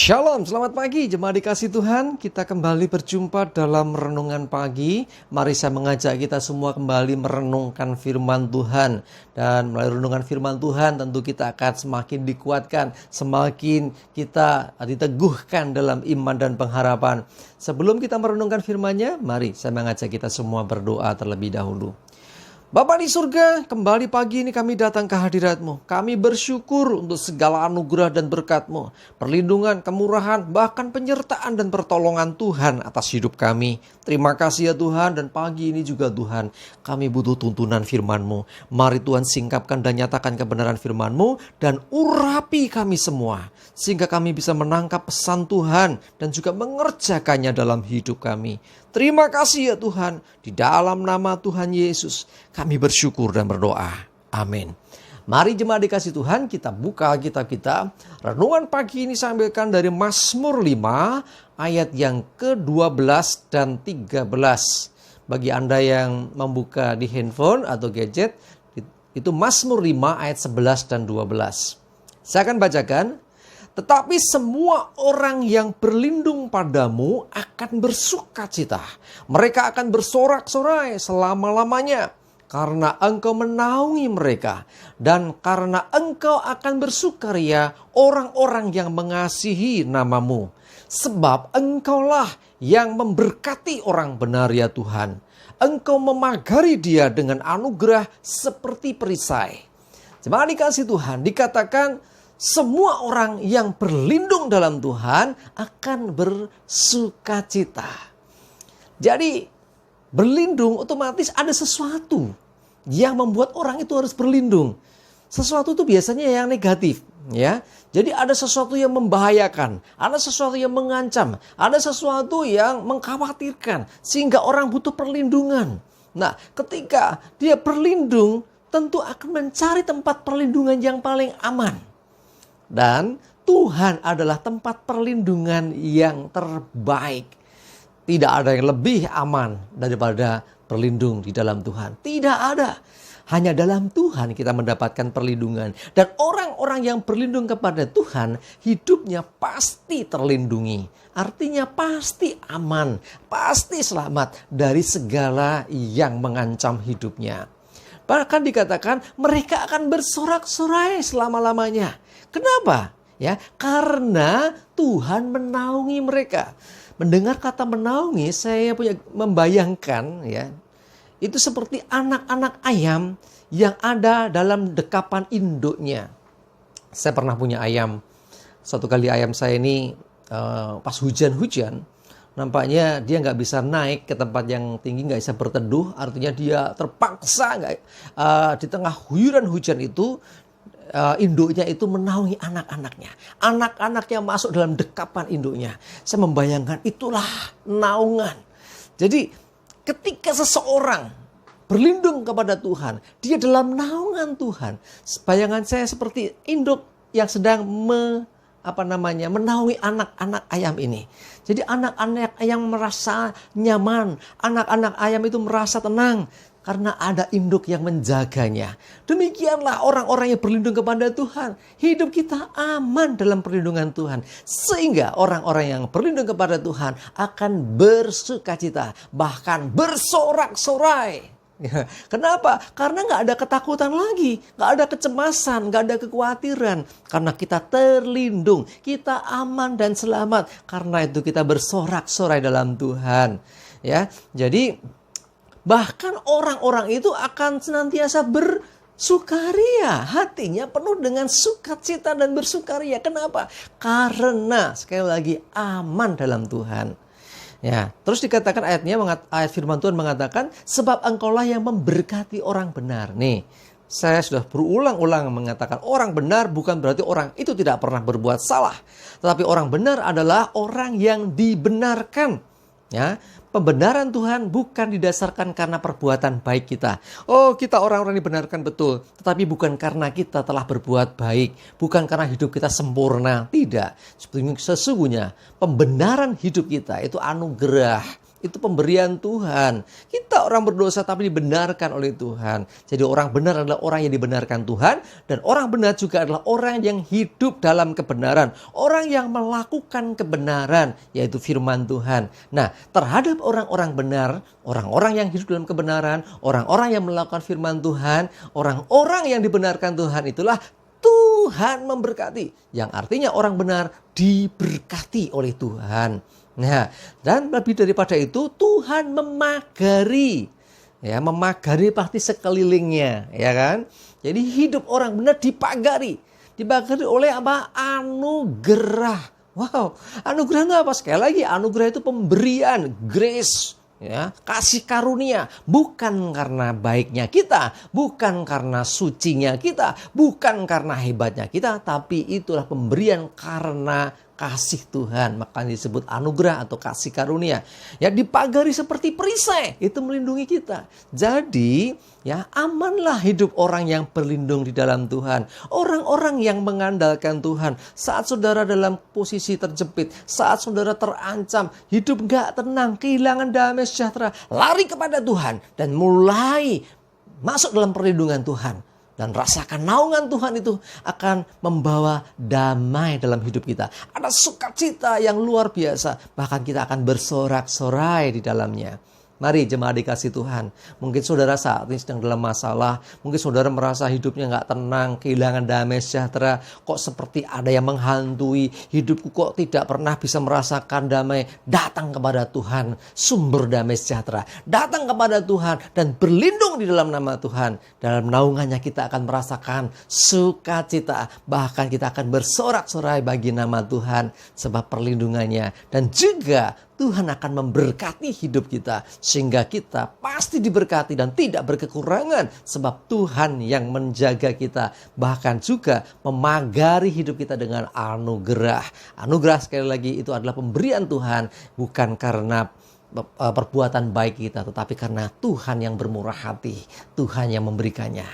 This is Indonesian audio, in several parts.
Shalom, selamat pagi jemaat dikasih Tuhan. Kita kembali berjumpa dalam renungan pagi. Mari saya mengajak kita semua kembali merenungkan firman Tuhan. Dan melalui renungan firman Tuhan tentu kita akan semakin dikuatkan, semakin kita diteguhkan dalam iman dan pengharapan. Sebelum kita merenungkan firman-Nya, mari saya mengajak kita semua berdoa terlebih dahulu. Bapa di surga, kembali pagi ini kami datang ke hadirat-Mu. Kami bersyukur untuk segala anugerah dan berkat-Mu, perlindungan, kemurahan, bahkan penyertaan dan pertolongan Tuhan atas hidup kami. Terima kasih ya Tuhan, dan pagi ini juga Tuhan, kami butuh tuntunan firman-Mu. Mari Tuhan singkapkan dan nyatakan kebenaran firman-Mu dan urapi kami semua, sehingga kami bisa menangkap pesan Tuhan dan juga mengerjakannya dalam hidup kami. Terima kasih ya Tuhan, di dalam nama Tuhan Yesus kami bersyukur dan berdoa. Amin. Mari jemaat dikasih Tuhan, kita buka Alkitab kita. Renungan pagi ini saya ambilkan dari Mazmur 5 ayat yang ke-12 dan 13. Bagi Anda yang membuka di handphone atau gadget, itu Mazmur 5 ayat 11 dan 12. Saya akan bacakan. Tetapi semua orang yang berlindung padamu akan bersukacita. Mereka akan bersorak-sorai selama-lamanya. Karena engkau menaungi mereka. Dan karena engkau akan bersukaria orang-orang yang mengasihi namamu. Sebab engkaulah yang memberkati orang benar ya Tuhan. Engkau memagari dia dengan anugerah seperti perisai. Jemaat dikasih Tuhan, dikatakan semua orang yang berlindung dalam Tuhan akan bersukacita. Jadi berlindung otomatis ada sesuatu yang membuat orang itu harus berlindung. Sesuatu itu biasanya yang negatif, ya. Jadi ada sesuatu yang membahayakan, ada sesuatu yang mengancam, ada sesuatu yang mengkhawatirkan sehingga orang butuh perlindungan. Nah, ketika dia berlindung, tentu akan mencari tempat perlindungan yang paling aman. Dan Tuhan adalah tempat perlindungan yang terbaik. Tidak ada yang lebih aman daripada berlindung di dalam Tuhan. Tidak ada. Hanya dalam Tuhan kita mendapatkan perlindungan. Dan orang-orang yang berlindung kepada Tuhan, hidupnya pasti terlindungi. Artinya pasti aman, pasti selamat dari segala yang mengancam hidupnya. Bahkan dikatakan mereka akan bersorak-sorai selama-lamanya. Kenapa? Ya, karena Tuhan menaungi mereka. Mendengar kata menaungi, saya membayangkan ya, itu seperti anak-anak ayam yang ada dalam dekapan induknya. Saya pernah punya ayam. Satu kali ayam saya ini pas hujan-hujan, nampaknya dia nggak bisa naik ke tempat yang tinggi, nggak bisa berteduh. Artinya dia terpaksa di tengah guyuran hujan itu, induknya itu menaungi anak-anaknya. Anak-anaknya masuk dalam dekapan induknya. Saya membayangkan itulah naungan. Jadi ketika seseorang berlindung kepada Tuhan, dia dalam naungan Tuhan. Bayangan saya seperti induk yang sedang menaungi anak-anak ayam ini. Jadi anak-anak ayam merasa nyaman, anak-anak ayam itu merasa tenang karena ada induk yang menjaganya. Demikianlah orang-orang yang berlindung kepada Tuhan. Hidup kita aman dalam perlindungan Tuhan. Sehingga orang-orang yang berlindung kepada Tuhan akan bersukacita, bahkan bersorak-sorai. Kenapa? Karena gak ada ketakutan lagi, gak ada kecemasan, gak ada kekhawatiran. Karena kita terlindung, kita aman dan selamat. Karena itu kita bersorak-sorai dalam Tuhan. Ya, jadi bahkan orang-orang itu akan senantiasa bersukaria. Hatinya penuh dengan sukacita dan bersukaria. Kenapa? Karena sekali lagi aman dalam Tuhan. Ya, terus dikatakan ayat firman Tuhan mengatakan, sebab engkaulah yang memberkati orang benar. Nih, saya sudah berulang-ulang mengatakan orang benar bukan berarti orang itu tidak pernah berbuat salah. Tetapi orang benar adalah orang yang dibenarkan. Ya, pembenaran Tuhan bukan didasarkan karena perbuatan baik kita. Oh, kita orang-orang dibenarkan betul, tetapi bukan karena kita telah berbuat baik, bukan karena hidup kita sempurna. Tidak. Sesungguhnya pembenaran hidup kita itu anugerah Itu pemberian Tuhan. Kita orang berdosa tapi dibenarkan oleh Tuhan. Jadi orang benar adalah orang yang dibenarkan Tuhan. Dan orang benar juga adalah orang yang hidup dalam kebenaran. Orang yang melakukan kebenaran, yaitu firman Tuhan. Nah, terhadap orang-orang benar, orang-orang yang hidup dalam kebenaran, orang-orang yang melakukan firman Tuhan, orang-orang yang dibenarkan Tuhan, itulah Tuhan memberkati. Yang artinya orang benar diberkati oleh Tuhan. Nah, dan lebih daripada itu, Tuhan memagari. Ya, memagari pasti sekelilingnya, ya kan? Jadi hidup orang benar dipagari. Dipagari oleh apa? Anugerah. Wow, anugerah itu apa? Sekali lagi, anugerah itu pemberian, grace. Ya, kasih karunia, bukan karena baiknya kita, bukan karena sucinya kita, bukan karena hebatnya kita, tapi itulah pemberian karena kasih Tuhan. Makanya disebut anugerah atau kasih karunia. Ya, dipagari seperti perisai, itu melindungi kita. Jadi ya, amanlah hidup orang yang berlindung di dalam Tuhan. Orang-orang yang mengandalkan Tuhan. Saat saudara dalam posisi terjepit, saat saudara terancam, hidup gak tenang, kehilangan damai sejahtera, lari kepada Tuhan dan mulai masuk dalam perlindungan Tuhan. Dan rasakan naungan Tuhan itu akan membawa damai dalam hidup kita. Ada sukacita yang luar biasa. Bahkan kita akan bersorak-sorai di dalamnya. Mari jemaat dikasih Tuhan. Mungkin saudara saat ini sedang dalam masalah. Mungkin saudara merasa hidupnya gak tenang, kehilangan damai sejahtera. Kok seperti ada yang menghantui. Hidupku kok tidak pernah bisa merasakan damai. Datang kepada Tuhan, sumber damai sejahtera. Datang kepada Tuhan dan berlindung di dalam nama Tuhan. Dalam naungannya kita akan merasakan sukacita. Bahkan kita akan bersorak-sorai bagi nama Tuhan. Sebab perlindungannya. Dan juga Tuhan akan memberkati hidup kita. Sehingga kita pasti diberkati dan tidak berkekurangan. Sebab Tuhan yang menjaga kita. Bahkan juga memagari hidup kita dengan anugerah. Anugerah sekali lagi itu adalah pemberian Tuhan. Bukan karena perbuatan baik kita. Tetapi karena Tuhan yang bermurah hati. Tuhan yang memberikannya.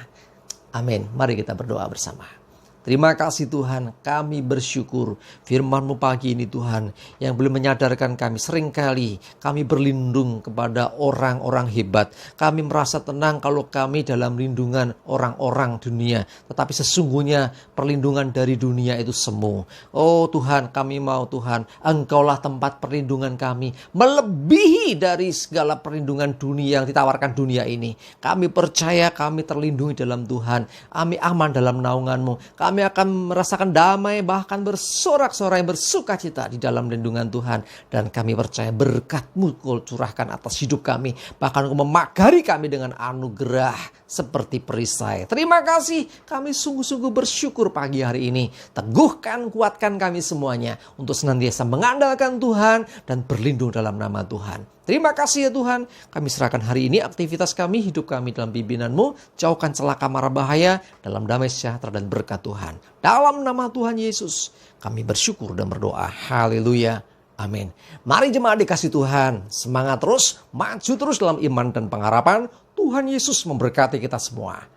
Amin. Mari kita berdoa bersama. Terima kasih Tuhan, kami bersyukur firman-Mu pagi ini Tuhan yang boleh menyadarkan kami seringkali kami berlindung kepada orang-orang hebat. Kami merasa tenang kalau kami dalam lindungan orang-orang dunia. Tetapi sesungguhnya perlindungan dari dunia itu semu. Oh Tuhan, kami mau Tuhan, Engkaulah tempat perlindungan kami. Melebihi dari segala perlindungan dunia yang ditawarkan dunia ini. Kami percaya kami terlindungi dalam Tuhan. Kami aman dalam naungan-Mu. Kami akan merasakan damai, bahkan bersorak-sorai, bersukacita di dalam lindungan Tuhan. Dan kami percaya berkat-Mu Kau curahkan atas hidup kami. Bahkan Kau memagari kami dengan anugerah seperti perisai. Terima kasih, kami sungguh-sungguh bersyukur pagi hari ini. Teguhkan, kuatkan kami semuanya untuk senantiasa mengandalkan Tuhan dan berlindung dalam nama Tuhan. Terima kasih ya Tuhan, kami serahkan hari ini aktivitas kami, hidup kami dalam pimpinan-Mu. Jauhkan celaka mara bahaya dalam damai sejahtera dan berkat Tuhan. Dalam nama Tuhan Yesus, kami bersyukur dan berdoa. Haleluya. Amin. Mari jemaat dikasih Tuhan, semangat terus, maju terus dalam iman dan pengharapan. Tuhan Yesus memberkati kita semua.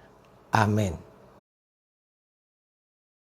Amin.